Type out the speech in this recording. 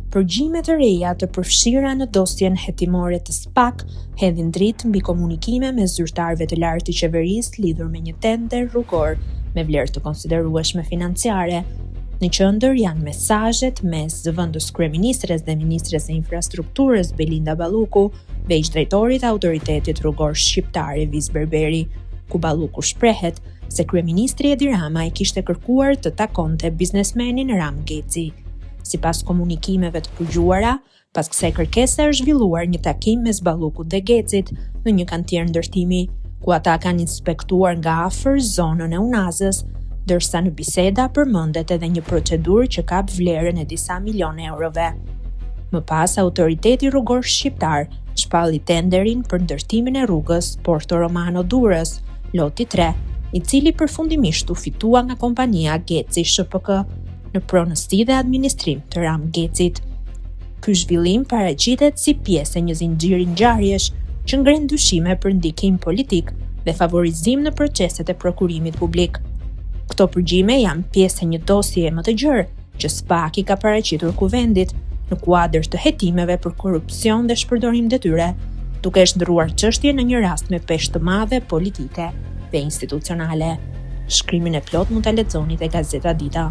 Përgjime të reja të përfshira në dosjen hetimore të SPAK hedhin dritë mbi komunikime me zyrtarëve të lartë të qeverisë lidhur me një tender rrugor me vlerë të konsiderueshme financiare. Në qendër janë mesazhet mes zëvendës kryeministres dhe ministres së infrastrukturës Belinda Balluku veç drejtorit të autoritetit rrugor shqiptar Evis Berberi, ku Balluku shprehet se kryeministri Edi Rama i kishte kërkuar të takonte biznesmenin Ram Geci. Sipas komunikimeve të përgjuara, pas kësaj kërkese është zhvilluar një takim mes Ballukut dhe Gecit në një kantier ndërtimi, ku ata kanë inspektuar nga afër zonën e Unazës, ndërsa në biseda përmendet edhe një procedurë që kap vlerën e disa milionë eurove. Më pas, autoriteti rrugor shqiptar shpalli tenderin për ndërtimin e rrugës Porto Romano Durrës, loti 3, i cili përfundimisht u fitua nga kompania Geci SHPK në pronësi dhe administrim të Ram Gecit. Ky zhvillim paraqitet si pjesë e një zinxhiri ngjarjesh që ngren dyshime për ndikim politik dhe favorizim në proceset e prokurimit publik. Këto përgjime janë pjesë e një dosje më të gjerë që SPAK i ka paraqitur kuvendit në kuadër të hetimeve për korrupsion dhe shpërdorim detyre, duke shndërruar çështjen në një rast me peshë të madhe politike dhe institucionale. Shkrimin e plot mund ta lexoni te Gazeta Dita.